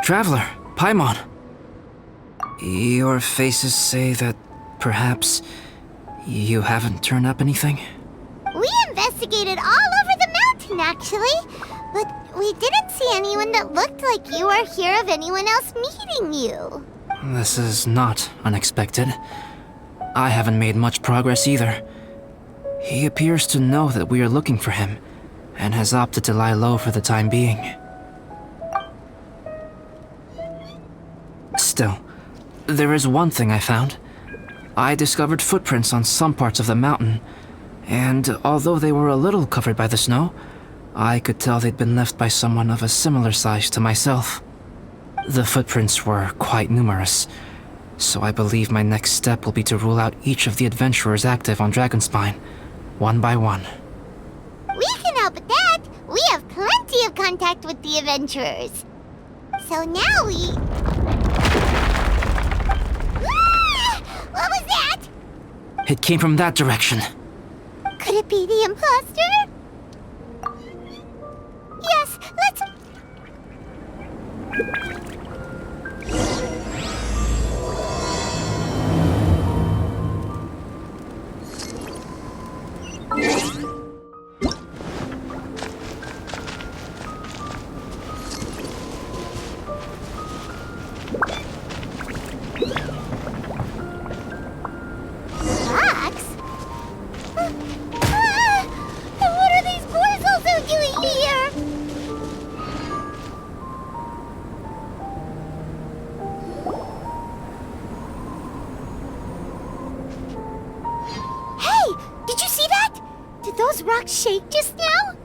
Traveler, Paimon. Your faces say that perhaps you haven't turned up anything? We investigated all over the mountain, actually. But we didn't see anyone that looked like you or hear of anyone else meeting you. This is not unexpected. I haven't made much progress either. He appears to know that we are looking for him, and has opted to lie low for the time being. Still, there is one thing I found. I discovered footprints on some parts of the mountain, and although they were a little covered by the snow, I could tell they'd been left by someone of a similar size to myself. The footprints were quite numerous, so I believe my next step will be to rule out each of the adventurers active on Dragonspine, one by one. We can help with that. We have plenty of contact with the adventurers. So now we... What was that? It came from that direction. Could it be the imposter? Yes, let's... Fox? And what are these boys also doing here? Hey! Did you see that? Did those rocks shake just now?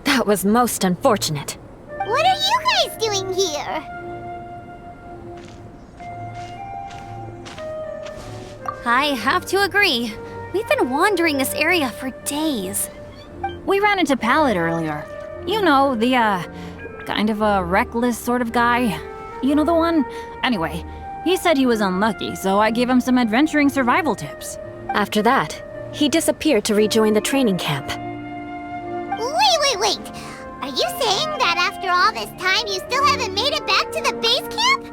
That was most unfortunate. What are you guys doing here? I have to agree. We've been wandering this area for days. We ran into Pallet earlier. You know, the, kind of a reckless sort of guy. You know the one? Anyway, he said he was unlucky, so I gave him some adventuring survival tips. After that, he disappeared to rejoin the training camp. Wait. Are you saying that after all this time you still haven't made it back to the base camp?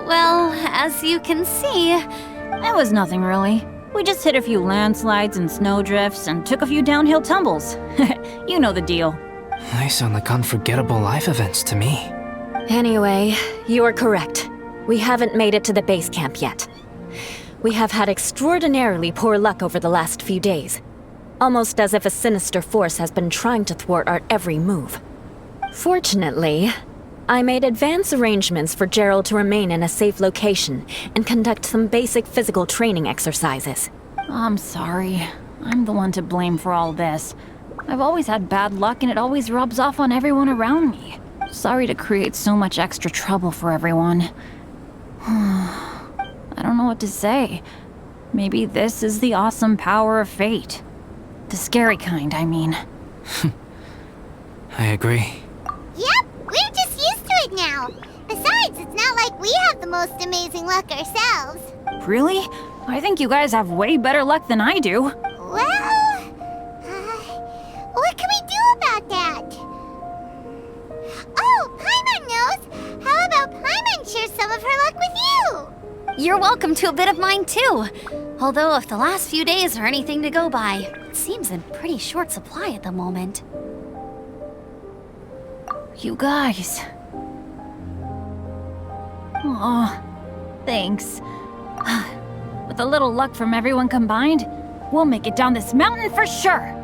Well, as you can see... It was nothing really. We just hit a few landslides and snowdrifts and took a few downhill tumbles. You know the deal. They sound like unforgettable life events to me. Anyway, you are correct. We haven't made it to the base camp yet. We have had extraordinarily poor luck over the last few days. Almost as if a sinister force has been trying to thwart our every move. Fortunately, I made advance arrangements for Gerald to remain in a safe location and conduct some basic physical training exercises. I'm sorry. I'm the one to blame for all this. I've always had bad luck and it always rubs off on everyone around me. Sorry to create so much extra trouble for everyone. I don't know what to say. Maybe this is the awesome power of fate. The scary kind, I mean. I agree. Yep, we're just used to it now. Besides, it's not like we have the most amazing luck ourselves. Really? I think you guys have way better luck than I do. Well, what can we do about that? Oh, Paimon knows! How about Paimon share some of her luck with you? You're welcome to a bit of mine too. Although if the last few days are anything to go by, it seems in pretty short supply at the moment. You guys. Aw, thanks. With a little luck from everyone combined, we'll make it down this mountain for sure.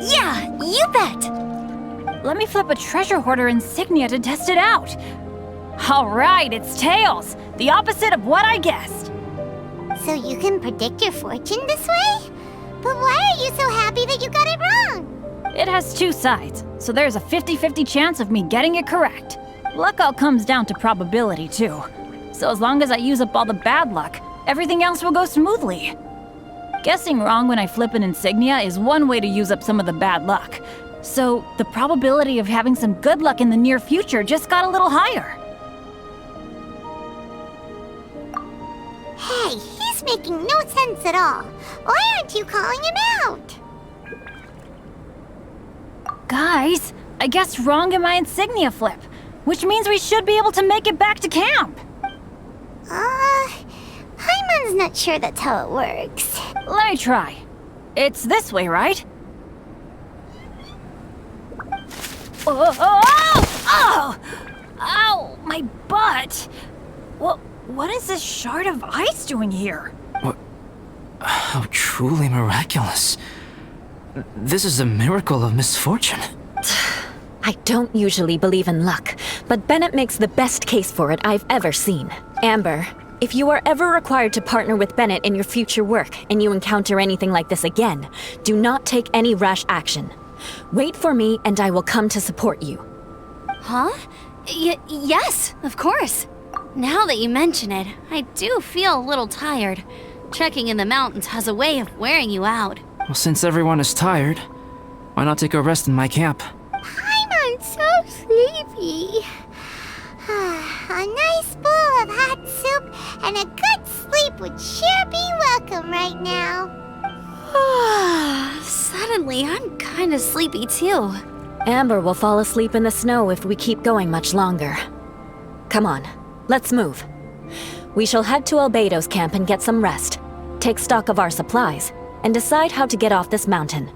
Yeah, you bet! Let me flip a treasure hoarder insignia to test it out. All right, it's tails. The opposite of what I guessed. So you can predict your fortune this way? But why are you so happy that you got it wrong? It has two sides, so there's a 50-50 chance of me getting it correct. Luck all comes down to probability, too. So as long as I use up all the bad luck, everything else will go smoothly. Guessing wrong when I flip an insignia is one way to use up some of the bad luck. So the probability of having some good luck in the near future just got a little higher. Hey, he's making no sense at all. Why aren't you calling him out? Guys, I guess wrong in my insignia flip, which means we should be able to make it back to camp. Paimon's not sure that's how it works. Let me try. It's this way, right? Oh! Ow! My butt! What is this shard of ice doing here? How truly miraculous. This is a miracle of misfortune. I don't usually believe in luck, but Bennett makes the best case for it I've ever seen. Amber, if you are ever required to partner with Bennett in your future work and you encounter anything like this again, do not take any rash action. Wait for me and I will come to support you. Huh? Yes, of course. Now that you mention it, I do feel a little tired. Trekking in the mountains has a way of wearing you out. Well, since everyone is tired, why not take a rest in my camp? Paimon's so sleepy. A nice bowl of hot soup and a good sleep would sure be welcome right now. Suddenly, I'm kinda sleepy too. Amber will fall asleep in the snow if we keep going much longer. Come on, let's move. We shall head to Albedo's camp and get some rest, take stock of our supplies, and decide how to get off this mountain.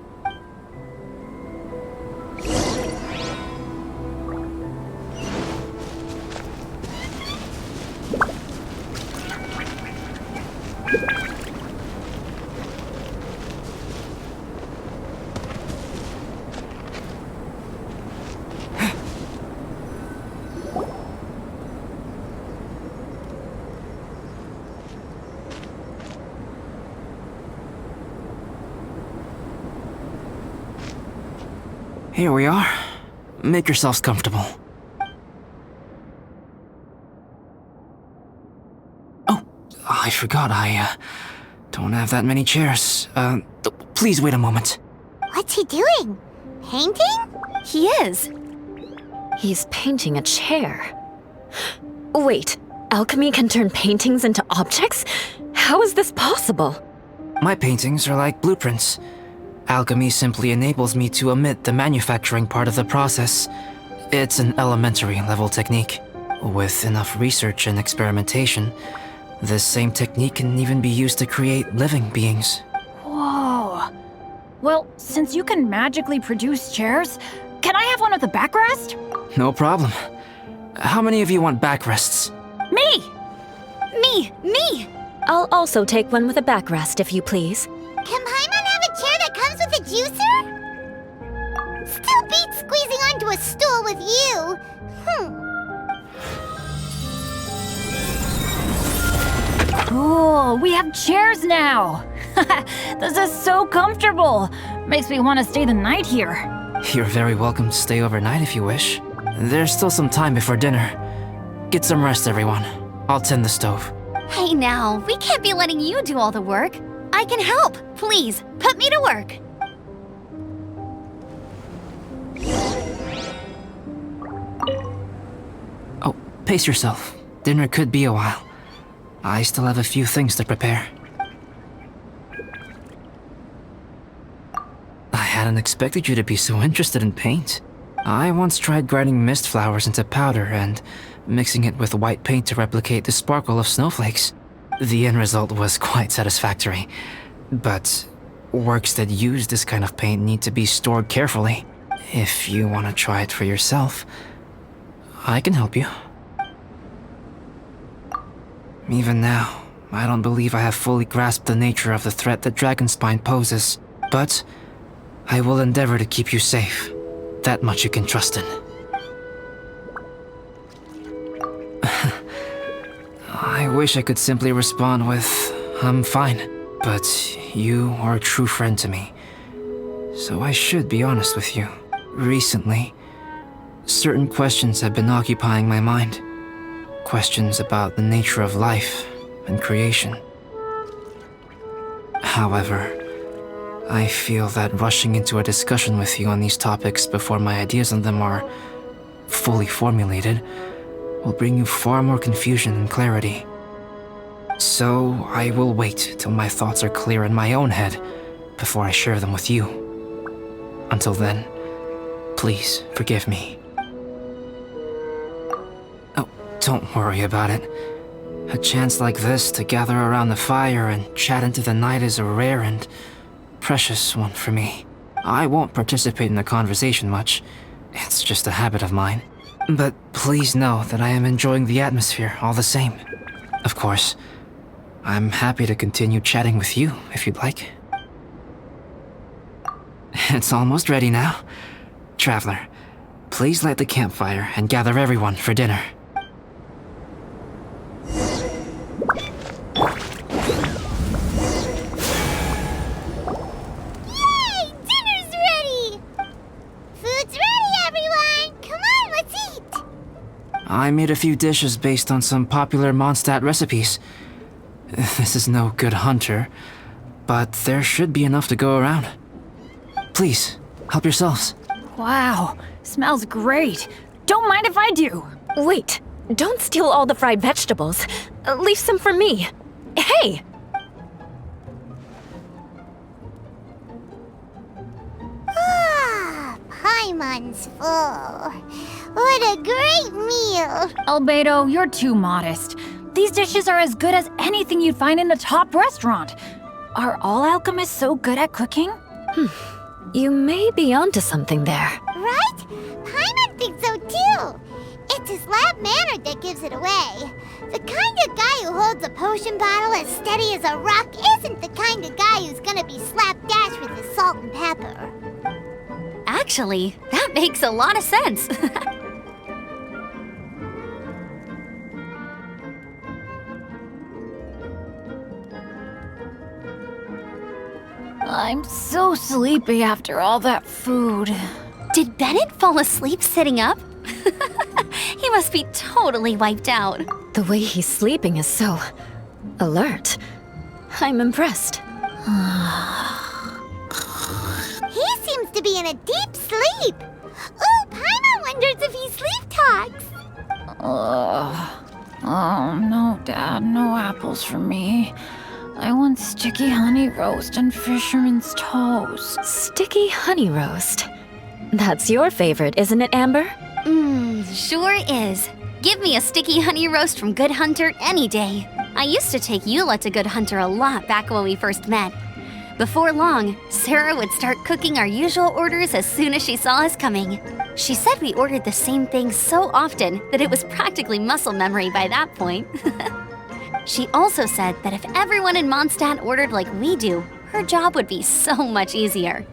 Here we are. Make yourselves comfortable. Oh, I forgot I don't have that many chairs. Please wait a moment. What's he doing? Painting? He is. He's painting a chair. Wait, alchemy can turn paintings into objects? How is this possible? My paintings are like blueprints. Alchemy simply enables me to omit the manufacturing part of the process. It's an elementary level technique. With enough research and experimentation, this same technique can even be used to create living beings. Whoa. Well, since you can magically produce chairs, can I have one with a backrest? No problem. How many of you want backrests? Me! Me! I'll also take one with a backrest, if you please. Can Paimon have a chair that comes with a juicer? Still beats squeezing onto a stool with you. Cool, we have chairs now! This is so comfortable! Makes me want to stay the night here. You're very welcome to stay overnight if you wish. There's still some time before dinner. Get some rest, everyone. I'll tend the stove. Hey now, we can't be letting you do all the work. I can help. Please, put me to work. Oh, pace yourself. Dinner could be a while. I still have a few things to prepare. I hadn't expected you to be so interested in paint. I once tried grinding mist flowers into powder and mixing it with white paint to replicate the sparkle of snowflakes. The end result was quite satisfactory, but works that use this kind of paint need to be stored carefully. If you want to try it for yourself, I can help you. Even now, I don't believe I have fully grasped the nature of the threat that Dragonspine poses, but I will endeavor to keep you safe. That much you can trust in. I wish I could simply respond with, I'm fine, but you are a true friend to me, so I should be honest with you. Recently, certain questions have been occupying my mind. Questions about the nature of life and creation. However, I feel that rushing into a discussion with you on these topics before my ideas on them are fully formulated will bring you far more confusion than clarity. So I will wait till my thoughts are clear in my own head before I share them with you. Until then, Please, forgive me. Oh, don't worry about it. A chance like this to gather around the fire and chat into the night is a rare and precious one for me. I won't participate in the conversation much. It's just a habit of mine. But please know that I am enjoying the atmosphere all the same. Of course, I'm happy to continue chatting with you if you'd like. It's almost ready now. Traveler, please light the campfire and gather everyone for dinner. Yay! Dinner's ready! Food's ready, everyone! Come on, let's eat! I made a few dishes based on some popular Mondstadt recipes. This is no good hunter, but there should be enough to go around. Please, help yourselves. Wow, smells great. Don't mind if I do. Wait, don't steal all the fried vegetables. Leave some for me. Hey! Ah, Paimon's full. What a great meal! Albedo, you're too modest. These dishes are as good as anything you'd find in a top restaurant. Are all alchemists so good at cooking? You may be onto something there. Right? Paimon thinks so too. It's his loud manner that gives it away. The kind of guy who holds a potion bottle as steady as a rock isn't the kind of guy who's gonna be slapdash with his salt and pepper. Actually, that makes a lot of sense. I'm so sleepy after all that food. Did Bennett fall asleep sitting up? He must be totally wiped out. The way he's sleeping is so alert. I'm impressed. He seems to be in a deep sleep. Ooh, Paimon wonders if he sleep talks. Oh, no, Dad, no apples for me. I want sticky honey roast and fisherman's toast. Sticky honey roast. That's your favorite, isn't it, Amber? Sure is. Give me a sticky honey roast from Good Hunter any day. I used to take Eula to Good Hunter a lot back when we first met. Before long, Sarah would start cooking our usual orders as soon as she saw us coming. She said we ordered the same thing so often that it was practically muscle memory by that point. She also said that if everyone in Mondstadt ordered like we do, her job would be so much easier.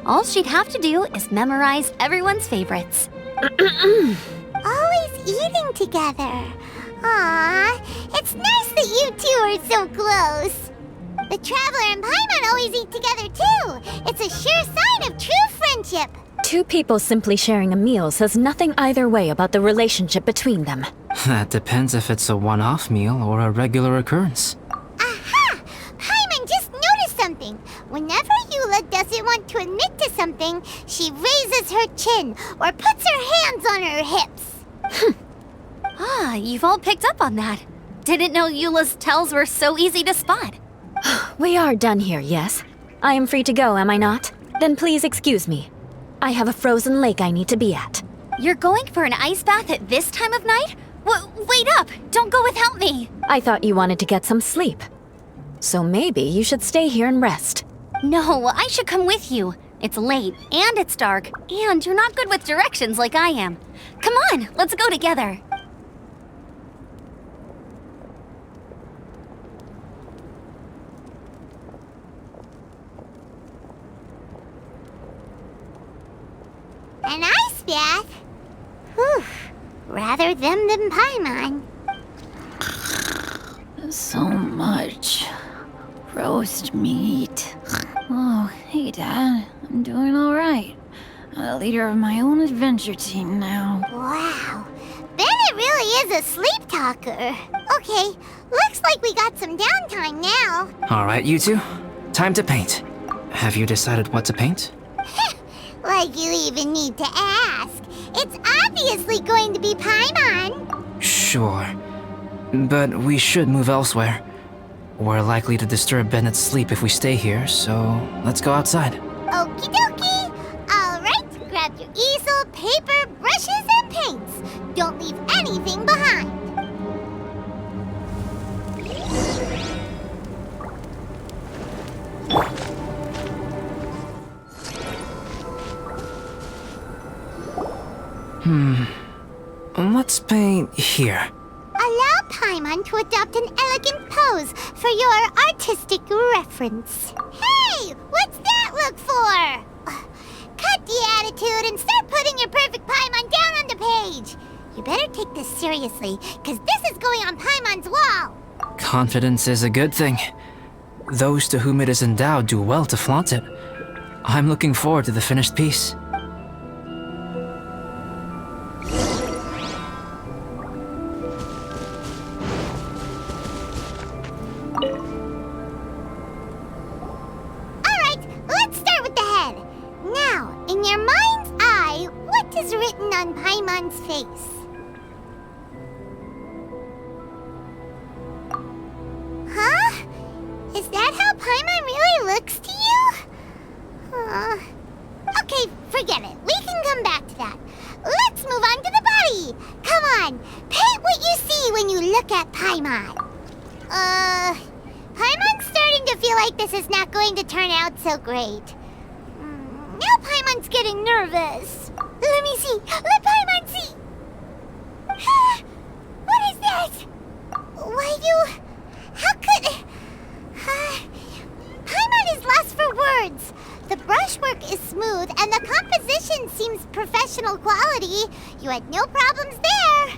All she'd have to do is memorize everyone's favorites. Always eating together. Aww, it's nice that you two are so close. The Traveler and Paimon always eat together too. It's a sure sign of true friendship. Two people simply sharing a meal says nothing either way about the relationship between them. That depends if it's a one-off meal or a regular occurrence. Aha! Paimon just noticed something. Whenever Eula doesn't want to admit to something, she raises her chin or puts her hands on her hips. Ah, you've all picked up on that. Didn't know Eula's tells were so easy to spot. We are done here, yes? I am free to go, am I not? Then please excuse me. I have a frozen lake I need to be at. You're going for an ice bath at this time of night? Wait up! Don't go without me! I thought you wanted to get some sleep. So maybe you should stay here and rest. No, I should come with you. It's late, and it's dark, and you're not good with directions like I am. Come on, let's go together. An ice bath? Whew. Rather them than Paimon. So much roast meat. Oh, hey, Dad. I'm doing all right. I'm the leader of my own adventure team now. Wow. Bennett really is a sleep talker. Okay, looks like we got some downtime now. All right, you two. Time to paint. Have you decided what to paint? Like you even need to ask. It's obviously going to be Paimon. Sure. But we should move elsewhere. We're likely to disturb Bennett's sleep if we stay here, so let's go outside. Okie dokie. All right, grab your easel Let's paint here. Allow Paimon to adopt an elegant pose for your artistic reference. Hey, what's that look for? Cut the attitude and start putting your perfect Paimon down on the page. You better take this seriously, because this is going on Paimon's wall. Confidence is a good thing. Those to whom it is endowed do well to flaunt it. I'm looking forward to the finished piece. Alright, let's start with the head. Now, in your mind's eye, what is written on Paimon's face? Huh? Is that how Paimon really looks to you? Okay, forget it. We can come back to that. Let's move on to the body. Come on, paint what you see when you look at Paimon. Paimon's starting to feel like this is not going to turn out so great. Now Paimon's getting nervous. Let me see. Let Paimon see. What is that? Why you... How could... Paimon is lost for words. The brushwork is smooth and the composition seems professional quality. You had no problems there.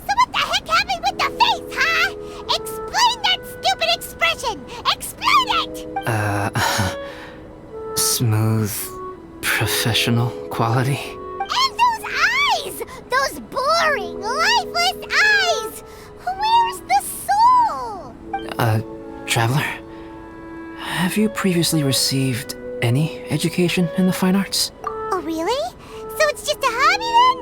So what the heck happened with the face, huh? Explain that stupid expression! Explain it! Smooth, professional quality. And those eyes! Those boring, lifeless eyes! Where's the soul? Traveler, have you previously received any education in the fine arts? Oh, really? So it's just a hobby then?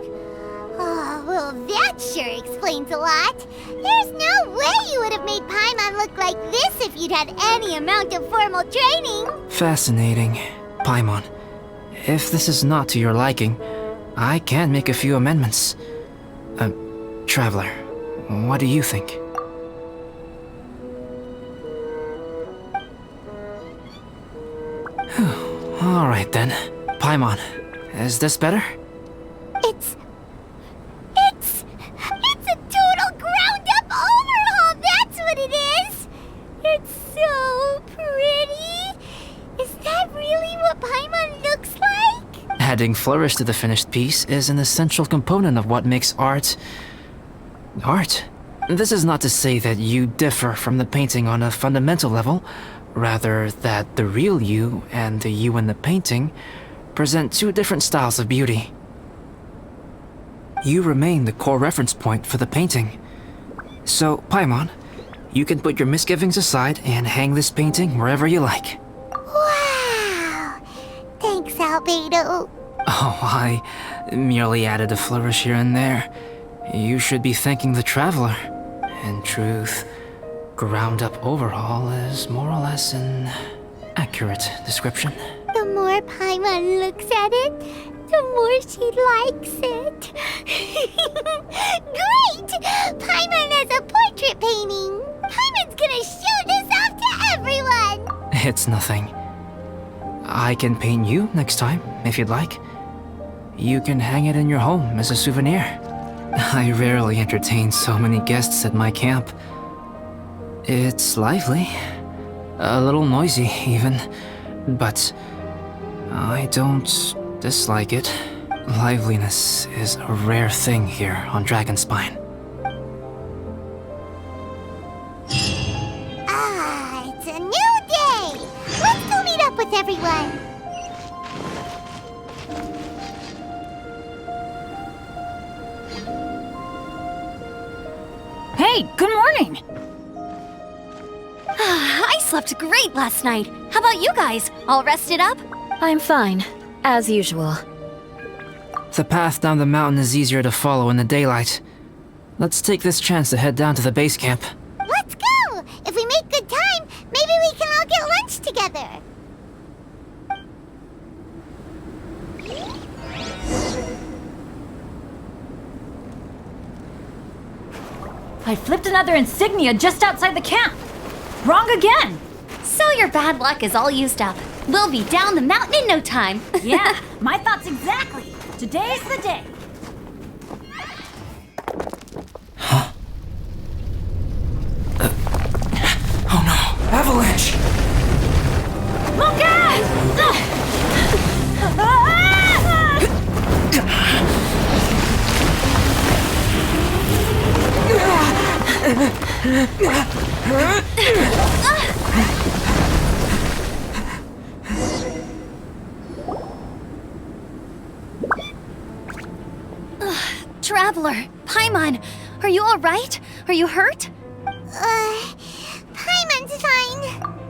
Oh, well, that sure explains a lot. There's no way you would have made Paimon look like this if you'd had any amount of formal training. Fascinating. Paimon, if this is not to your liking, I can make a few amendments. Traveler, what do you think? Alright then. Paimon, is this better? It's a total ground-up overhaul, that's what it is! It's so pretty! Is that really what Paimon looks like? Adding flourish to the finished piece is an essential component of what makes art... art. This is not to say that you differ from the painting on a fundamental level, rather that the real you and the you in the painting present two different styles of beauty. You remain the core reference point for the painting. So, Paimon, you can put your misgivings aside and hang this painting wherever you like. Wow! Thanks, Albedo. Oh, I merely added a flourish here and there. You should be thanking the traveler. In truth, ground-up overhaul is more or less an accurate description. The more Paimon looks at it, the more she likes it. Great! Paimon has a portrait painting. Paimon's gonna show this off to everyone. It's nothing. I can paint you next time, if you'd like. You can hang it in your home as a souvenir. I rarely entertain so many guests at my camp. It's lively. A little noisy, even. But I don't dislike it. Liveliness is a rare thing here on Dragonspine. Ah, it's a new day. Let's go meet up with everyone. Hey, good morning! I slept great last night. How about you guys? All rested up? I'm fine, as usual. The path down the mountain is easier to follow in the daylight. Let's take this chance to head down to the base camp. Let's go. If we make good time, maybe we can all get lunch together. I flipped another insignia just outside the camp. Wrong again! So your bad luck is all used up. We'll be down the mountain in no time. Yeah, my thoughts exactly. Today's the day. Traveler, Paimon, are you alright? Are you hurt? Paimon's fine.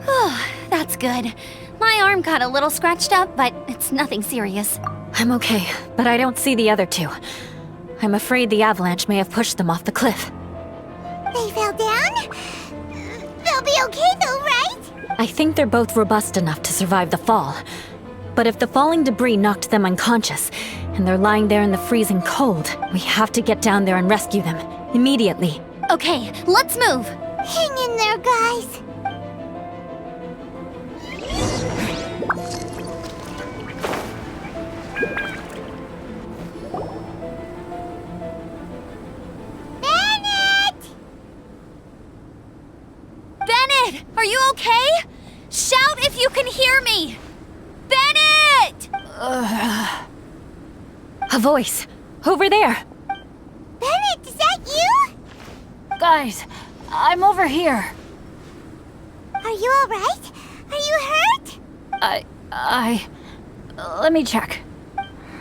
Oh, that's good. My arm got a little scratched up, but it's nothing serious. I'm okay, but I don't see the other two. I'm afraid the avalanche may have pushed them off the cliff. They fell down? They'll be okay though, right? I think they're both robust enough to survive the fall. But if the falling debris knocked them unconscious, and they're lying there in the freezing cold, we have to get down there and rescue them. Immediately. Okay, let's move. Hang in there, guys. Bennett, are you okay? Shout if you can hear me! Bennett! A voice. Over there. Bennett, is that you? Guys, I'm over here. Are you alright? Are you hurt? Let me check.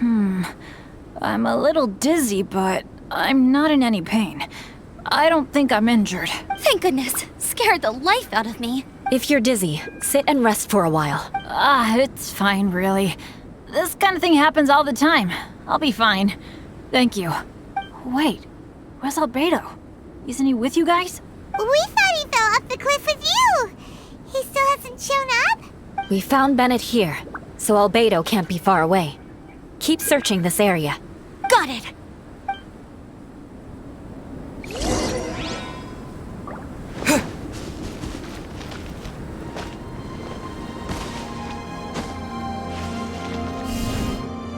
I'm a little dizzy, but I'm not in any pain. I don't think I'm injured. Thank goodness. Scared the life out of me. If you're dizzy, sit and rest for a while. It's fine, really. This kind of thing happens all the time. I'll be fine. Thank you. Wait, where's Albedo? Isn't he with you guys? We thought he fell off the cliff with you. He still hasn't shown up? We found Bennett here, so Albedo can't be far away. Keep searching this area. Got it.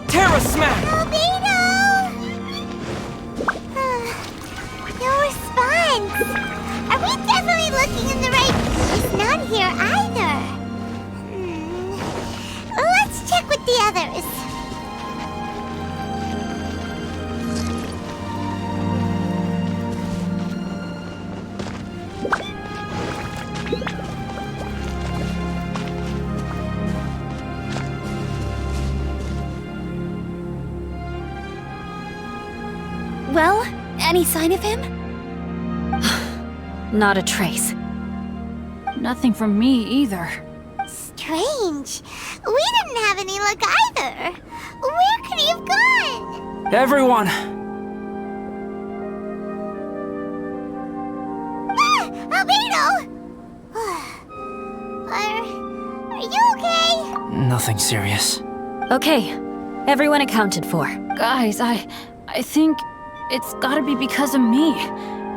Terra Smack! Albedo! No response. Are we definitely looking in the right... He's not here either. Let's check with the others. Well, any sign of him? Not a trace. Nothing from me either. Strange. We didn't have any luck either. Where could he have gone? Everyone! Albedo! Are you okay? Nothing serious. Okay, everyone accounted for. Guys, I think it's gotta be because of me.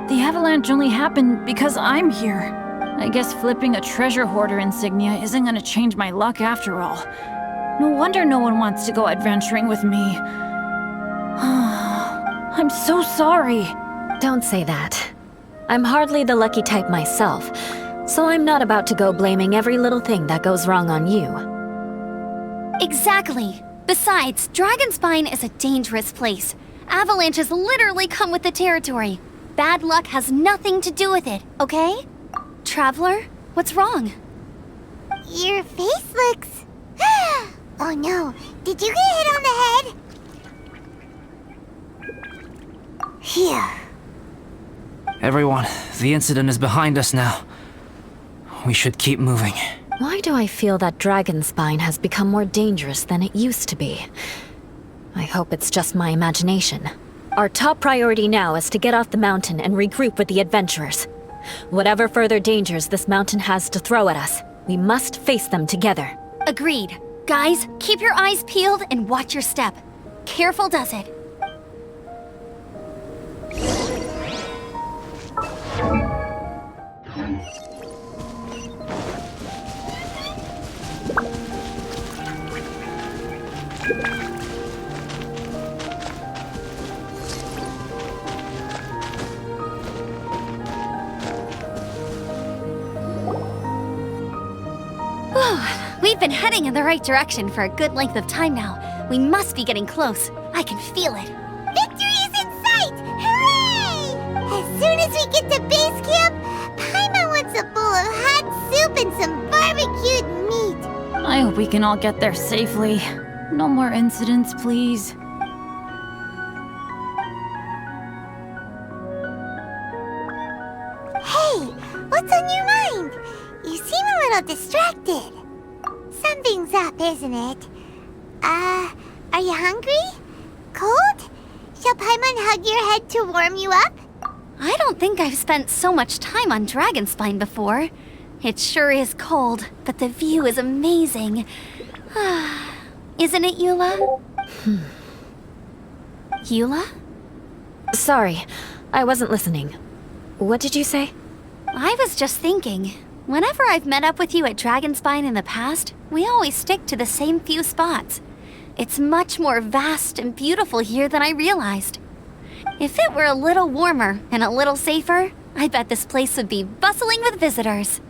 The avalanche only happened because I'm here. I guess flipping a treasure hoarder insignia isn't gonna change my luck after all. No wonder no one wants to go adventuring with me. I'm so sorry. Don't say that. I'm hardly the lucky type myself, so I'm not about to go blaming every little thing that goes wrong on you. Exactly. Besides, Dragonspine is a dangerous place. Avalanches literally come with the territory. Bad luck has nothing to do with it, okay? Traveler, what's wrong? Your face looks... Oh no, did you get hit on the head? Phew. Everyone, the incident is behind us now. We should keep moving. Why do I feel that Dragonspine has become more dangerous than it used to be? I hope it's just my imagination. Our top priority now is to get off the mountain and regroup with the adventurers. Whatever further dangers this mountain has to throw at us, we must face them together. Agreed. Guys, keep your eyes peeled and watch your step. Careful does it. We've been heading in the right direction for a good length of time now. We must be getting close. I can feel it. Victory is in sight! Hooray! As soon as we get to base hope we can all get there safely. No more incidents, please. Hey, what's on your mind? You seem a little distracted. Something's up, isn't it? Are you hungry? Cold? Shall Paimon hug your head to warm you up? I don't think I've spent so much time on Dragonspine before. It sure is cold, but the view is amazing. Isn't it, Eula? Eula? Sorry, I wasn't listening. What did you say? I was just thinking. Whenever I've met up with you at Dragonspine in the past, we always stick to the same few spots. It's much more vast and beautiful here than I realized. If it were a little warmer and a little safer, I bet this place would be bustling with visitors.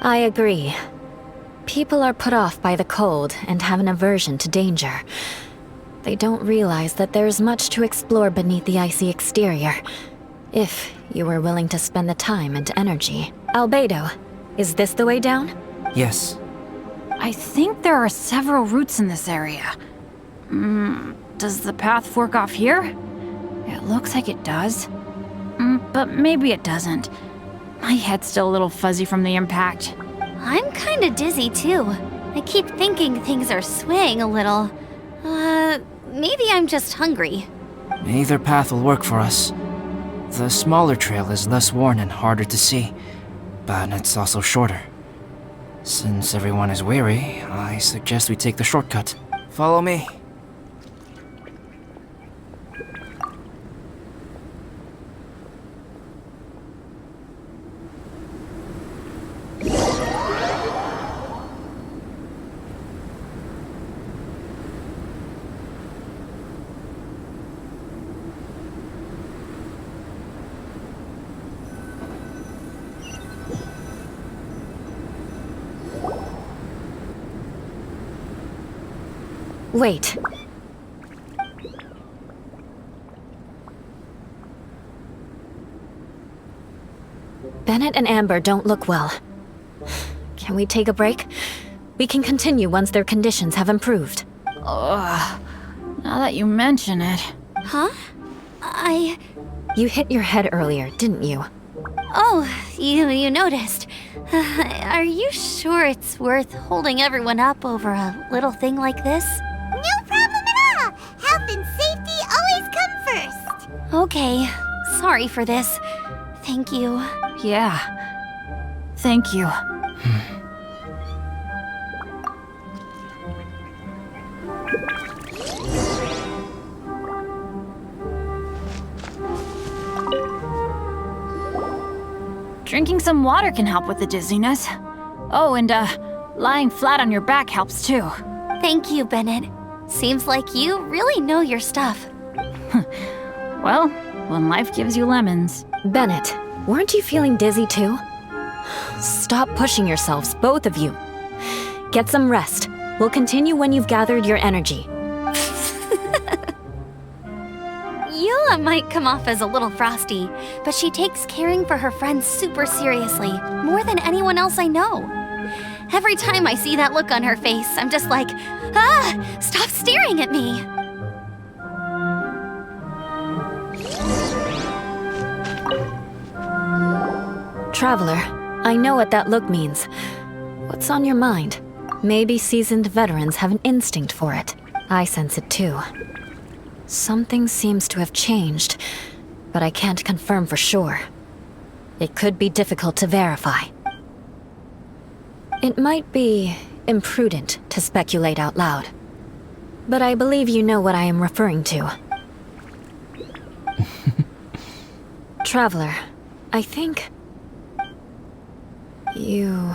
I agree. People are put off by the cold and have an aversion to danger. They don't realize that there is much to explore beneath the icy exterior, if you were willing to spend the time and energy. Albedo, is this the way down? Yes. I think there are several routes in this area. Does the path fork off here? It looks like it does. But maybe it doesn't. My head's still a little fuzzy from the impact. I'm kinda dizzy too. I keep thinking things are swaying a little. Maybe I'm just hungry. Either path will work for us. The smaller trail is less worn and harder to see, but it's also shorter. Since everyone is weary, I suggest we take the shortcut. Follow me. Wait. Bennett and Amber don't look well. Can we take a break? We can continue once their conditions have improved. Ugh. Now that you mention it. Huh? You hit your head earlier, didn't you? Oh, you noticed. Are you sure it's worth holding everyone up over a little thing like this? No problem at all! Health and safety always come first! Okay, sorry for this. Thank you. Yeah. Thank you. Drinking some water can help with the dizziness. Oh, and lying flat on your back helps too. Thank you, Bennett. Seems like you really know your stuff. Well, when life gives you lemons. Bennett, weren't you feeling dizzy too? Stop pushing yourselves, both of you. Get some rest. We'll continue when you've gathered your energy. Eula might come off as a little frosty, but she takes caring for her friends super seriously, more than anyone else I know. Every time I see that look on her face, I'm just like, stop staring at me! Traveler, I know what that look means. What's on your mind? Maybe seasoned veterans have an instinct for it. I sense it too. Something seems to have changed, but I can't confirm for sure. It could be difficult to verify. It might be imprudent to speculate out loud, but I believe you know what I am referring to. Traveler, I think... you...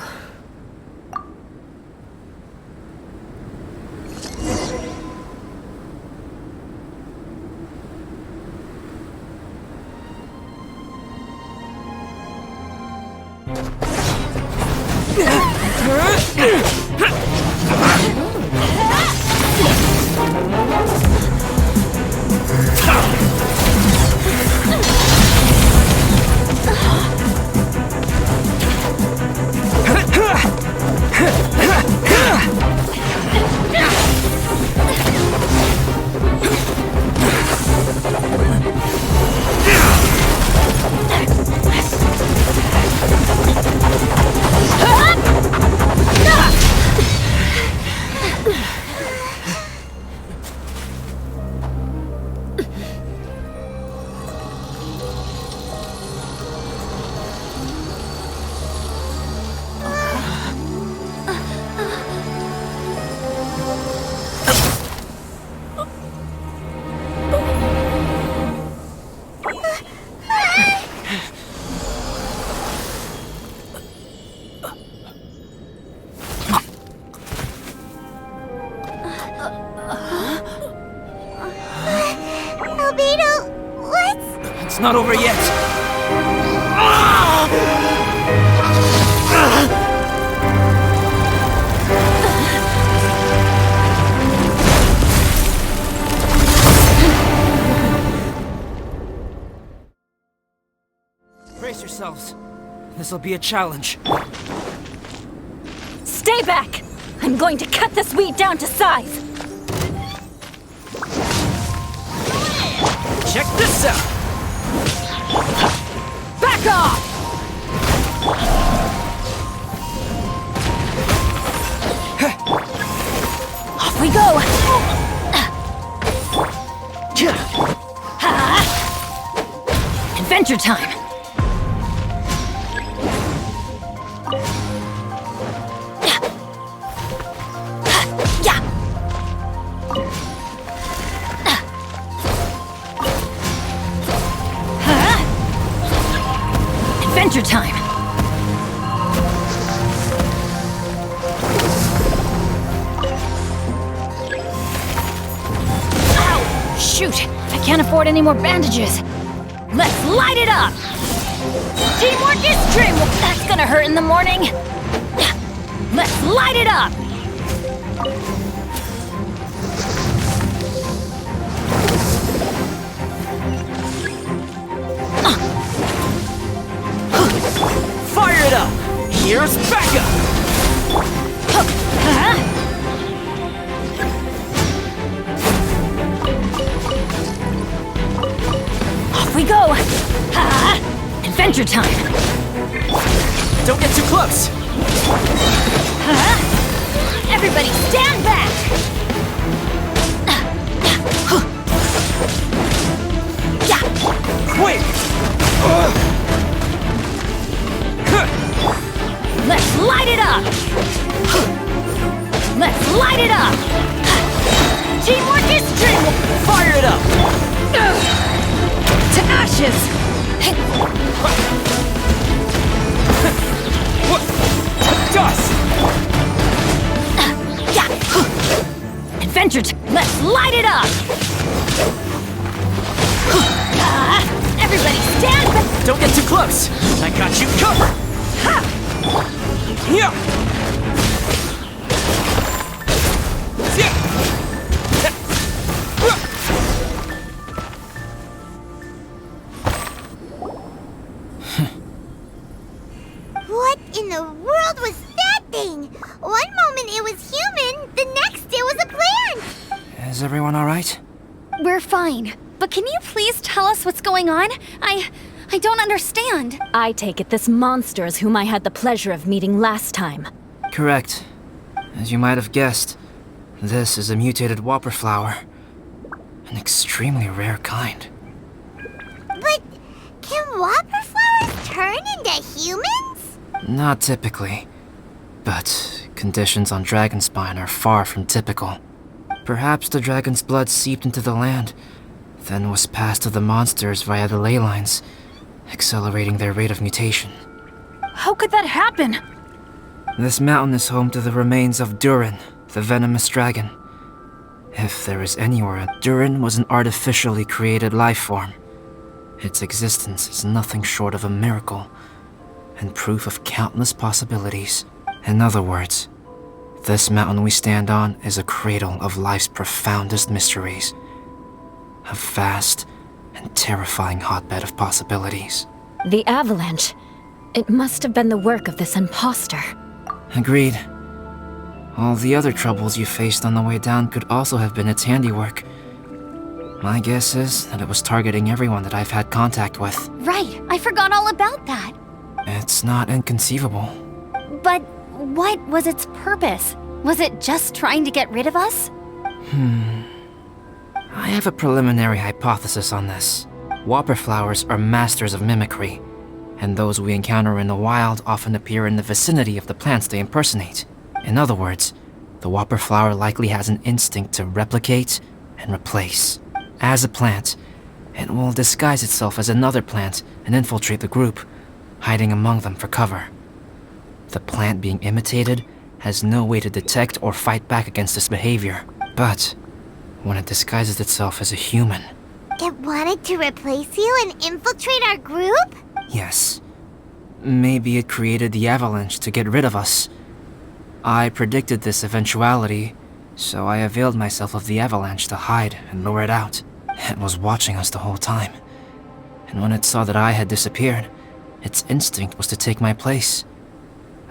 not over yet! Brace yourselves. This'll be a challenge. Stay back! I'm going to cut this weed down to size! Check this out! Back off! Off we go! Adventure time! Adventure time! Ow! Shoot! I can't afford any more bandages! Let's light it up! Teamwork is dreamwork! That's gonna hurt in the morning! Let's light it up! Fire it up! Here's backup! Off we go! Adventure time! Don't get too close! Everybody stand back! Wait! Let's light it up! Let's light it up! Teamwork is dreamwork! Fire it up! To ashes! Dust! Adventure let's light it up! Everybody stand back! Don't get too close! I got you covered! Yeah! What in the world was that thing? One moment it was human, the next it was a plant! Is everyone alright? We're fine. But can you please tell us what's going on? I don't understand. I take it this monster is whom I had the pleasure of meeting last time. Correct. As you might have guessed, this is a mutated whopper flower. An extremely rare kind. But can whopper flowers turn into humans? Not typically. But conditions on Dragonspine are far from typical. Perhaps the dragon's blood seeped into the land, then was passed to the monsters via the ley lines, accelerating their rate of mutation. How could that happen? This mountain is home to the remains of Durin, the venomous dragon. If there is anywhere, Durin was an artificially created life form. Its existence is nothing short of a miracle, and proof of countless possibilities. In other words, this mountain we stand on is a cradle of life's profoundest mysteries. A vast and terrifying hotbed of possibilities. The avalanche. It must have been the work of this imposter. Agreed. All the other troubles you faced on the way down could also have been its handiwork. My guess is that it was targeting everyone that I've had contact with. Right, I forgot all about that. It's not inconceivable. But what was its purpose? Was it just trying to get rid of us? I have a preliminary hypothesis on this. Whopper flowers are masters of mimicry, and those we encounter in the wild often appear in the vicinity of the plants they impersonate. In other words, the whopper flower likely has an instinct to replicate and replace. As a plant, it will disguise itself as another plant and infiltrate the group, hiding among them for cover. The plant being imitated has no way to detect or fight back against this behavior. But when it disguises itself as a human, It wanted to replace you and infiltrate our group? Yes. Maybe it created the avalanche to get rid of us. I predicted this eventuality, so I availed myself of the avalanche to hide and lure it out. It was watching us the whole time. And when it saw that I had disappeared, its instinct was to take my place.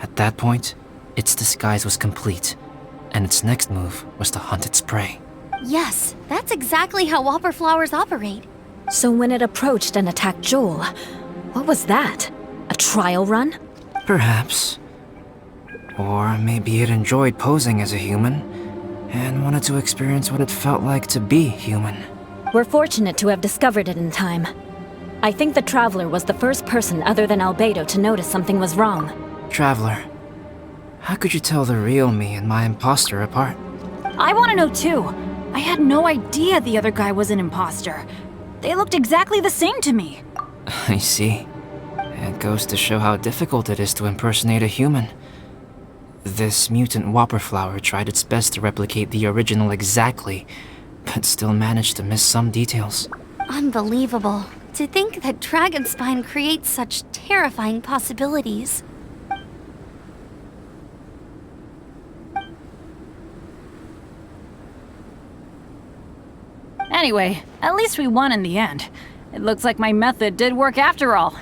At that point, its disguise was complete, and its next move was to hunt its prey. Yes, that's exactly how whopper flowers operate. So when it approached and attacked Joel, what was that? A trial run? Perhaps. Or maybe it enjoyed posing as a human, and wanted to experience what it felt like to be human. We're fortunate to have discovered it in time. I think the Traveler was the first person other than Albedo to notice something was wrong. Traveler, how could you tell the real me and my imposter apart? I want to know too. I had no idea the other guy was an imposter. They looked exactly the same to me. I see. It goes to show how difficult it is to impersonate a human. This mutant whopper flower tried its best to replicate the original exactly, but still managed to miss some details. Unbelievable. To think that Dragonspine creates such terrifying possibilities. Anyway, at least we won in the end. It looks like my method did work after all.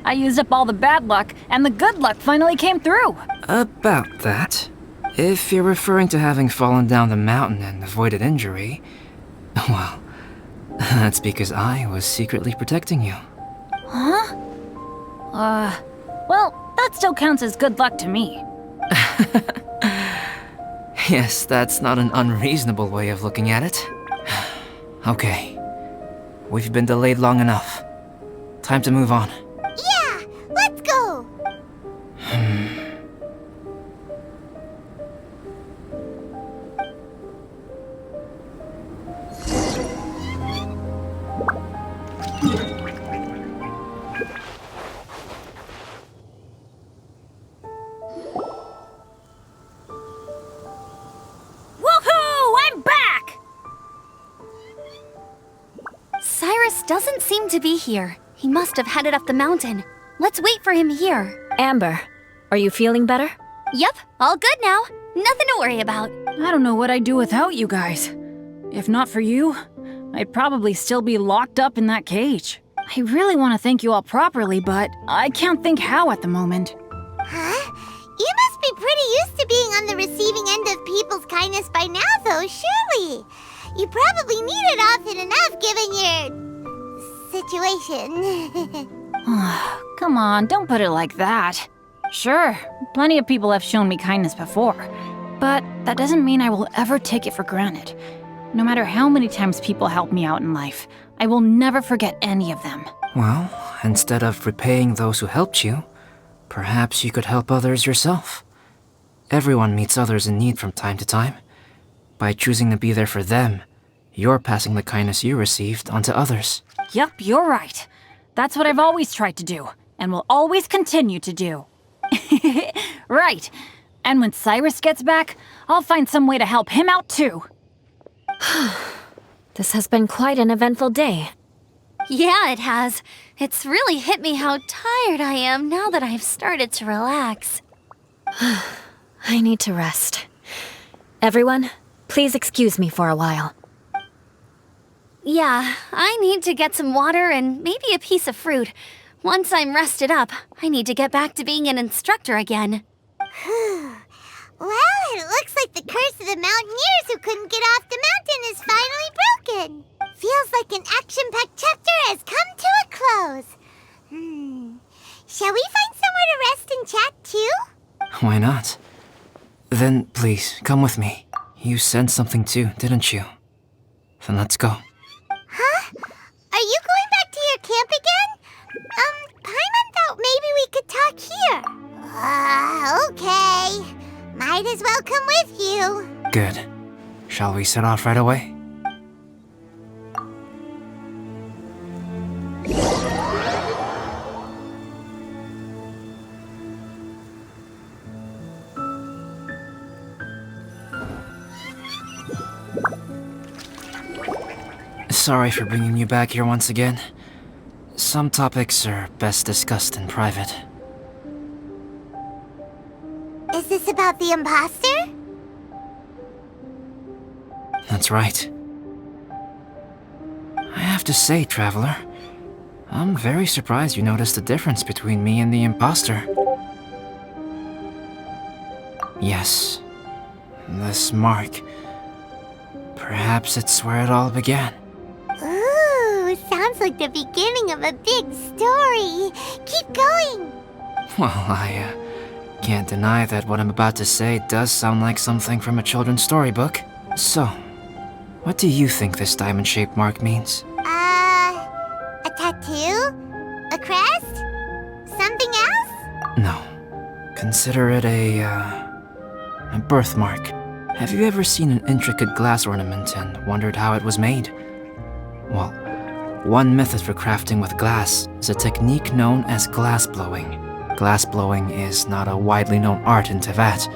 I used up all the bad luck, and the good luck finally came through. About that, if you're referring to having fallen down the mountain and avoided injury, well, that's because I was secretly protecting you. Huh? Well, that still counts as good luck to me. Yes, that's not an unreasonable way of looking at it. Okay. We've been delayed long enough. Time to move on. Yeah, let's go! Woohoo! I'm back! Cyrus doesn't seem to be here. He must have headed up the mountain. Let's wait for him here. Amber, are you feeling better? Yep, all good now. Nothing to worry about. I don't know what I'd do without you guys. If not for you, I'd probably still be locked up in that cage. I really want to thank you all properly, but I can't think how at the moment. Huh? You must be pretty used to being on the receiving end of people's kindness by now, though, surely. You probably need it often enough given your situation. Come on, don't put it like that. Sure, plenty of people have shown me kindness before, but that doesn't mean I will ever take it for granted. No matter how many times people help me out in life, I will never forget any of them. Well, instead of repaying those who helped you, perhaps you could help others yourself. Everyone meets others in need from time to time. By choosing to be there for them, you're passing the kindness you received onto others. Yep, you're right. That's what I've always tried to do, and will always continue to do. Right. And when Cyrus gets back, I'll find some way to help him out too. This has been quite an eventful day. Yeah, it has. It's really hit me how tired I am now that I've started to relax. I need to rest. Everyone, please excuse me for a while. Yeah, I need to get some water and maybe a piece of fruit. Once I'm rested up, I need to get back to being an instructor again. Well, it looks like the curse of the mountaineers who couldn't get off the mountain is finally broken. Feels like an action-packed chapter has come to a close. Shall we find somewhere to rest and chat too? Why not? Then please, come with me. You sensed something too, didn't you? Then let's go. Huh? Are you going back to your camp again? Paimon thought maybe we could talk here. Okay. Might as well come with you. Good. Shall we set off right away? Sorry for bringing you back here once again. Some topics are best discussed in private. Is this about the imposter? That's right. I have to say, Traveler, I'm very surprised you noticed the difference between me and the imposter. Yes, this mark. Perhaps it's where it all began. Ooh, sounds like the beginning of a big story. Keep going. Well, I can't deny that what I'm about to say does sound like something from a children's storybook. So, what do you think this diamond-shaped mark means? A tattoo? A crest? Something else? No. Consider it a birthmark. Have you ever seen an intricate glass ornament and wondered how it was made? Well, one method for crafting with glass is a technique known as glass blowing. Glass blowing is not a widely known art in Teyvat.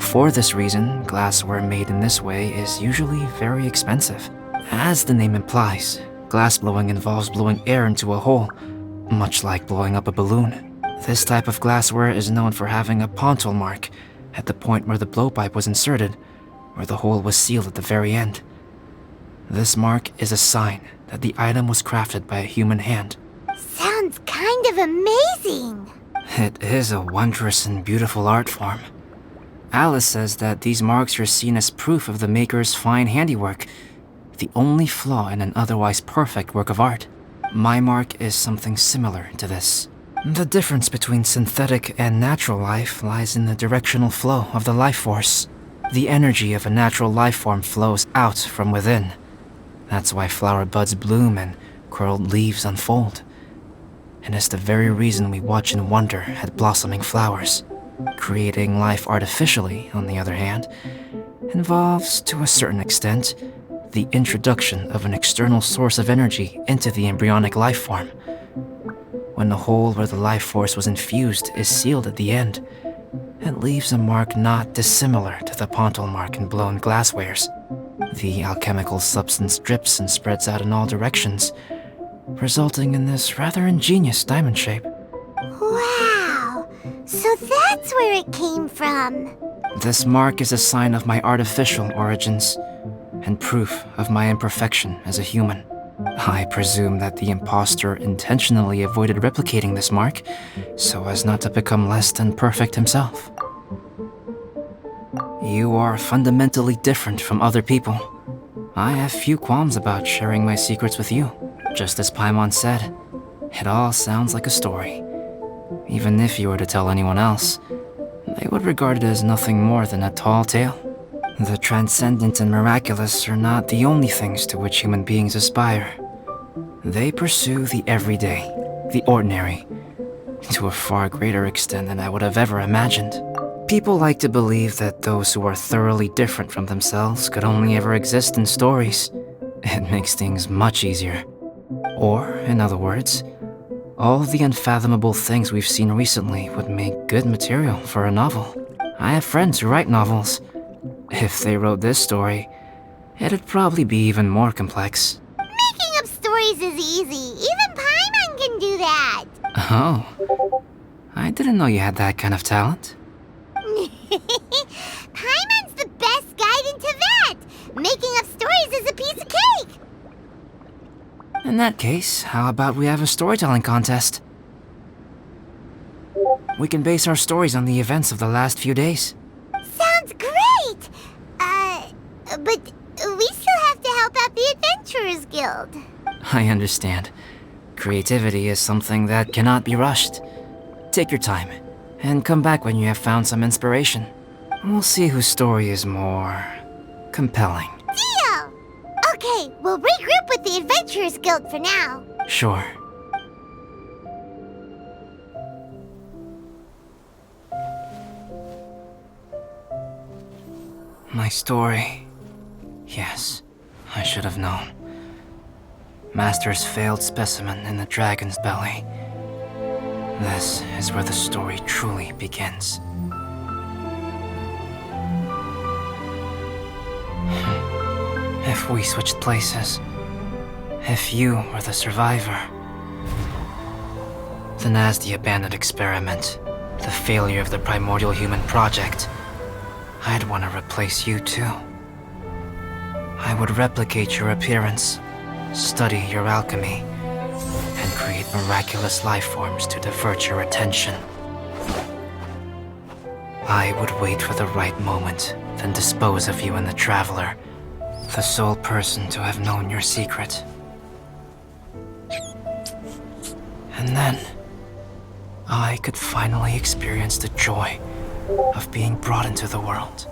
For this reason, glassware made in this way is usually very expensive. As the name implies, glass blowing involves blowing air into a hole, much like blowing up a balloon. This type of glassware is known for having a pontal mark at the point where the blowpipe was inserted, where the hole was sealed at the very end. This mark is a sign that the item was crafted by a human hand. Sounds kind of amazing. It is a wondrous and beautiful art form. Alice says that these marks are seen as proof of the maker's fine handiwork, the only flaw in an otherwise perfect work of art. My mark is something similar to this. The difference between synthetic and natural life lies in the directional flow of the life force. The energy of a natural life form flows out from within. That's why flower buds bloom and curled leaves unfold. And it's the very reason we watch and wonder at blossoming flowers. Creating life artificially, on the other hand, involves, to a certain extent, the introduction of an external source of energy into the embryonic life form. When the hole where the life force was infused is sealed at the end, it leaves a mark not dissimilar to the pontal mark in blown glasswares. The alchemical substance drips and spreads out in all directions, resulting in this rather ingenious diamond shape. Wow, so that's where it came from. This mark is a sign of my artificial origins, and proof of my imperfection as a human. I presume that the imposter intentionally avoided replicating this mark, so as not to become less than perfect himself. You are fundamentally different from other people. I have few qualms about sharing my secrets with you. Just as Paimon said, it all sounds like a story. Even if you were to tell anyone else, they would regard it as nothing more than a tall tale. The transcendent and miraculous are not the only things to which human beings aspire. They pursue the everyday, the ordinary, to a far greater extent than I would have ever imagined. People like to believe that those who are thoroughly different from themselves could only ever exist in stories. It makes things much easier. Or, in other words, all the unfathomable things we've seen recently would make good material for a novel. I have friends who write novels. If they wrote this story, it'd probably be even more complex. Making up stories is easy. Even Paimon can do that. Oh, I didn't know you had that kind of talent. Paimon's the best guide in Teyvat. Making up stories is a piece of cake. In that case, how about we have a storytelling contest? We can base our stories on the events of the last few days. Sounds great. But we still have to help out the Adventurers Guild. I understand. Creativity is something that cannot be rushed. Take your time, and come back when you have found some inspiration. We'll see whose story is more compelling. Deal! Okay, we'll regroup with the Adventurers Guild for now. Sure. My story. Yes, I should have known. Master's failed specimen in the dragon's belly. This is where the story truly begins. If we switched places, If you were the survivor, then as the abandoned experiment, the failure of the primordial human project, I'd want to replace you too. I would replicate your appearance, study your alchemy, and create miraculous life forms to divert your attention. I would wait for the right moment, then dispose of you and the Traveler, the sole person to have known your secret. And then, I could finally experience the joy of being brought into the world.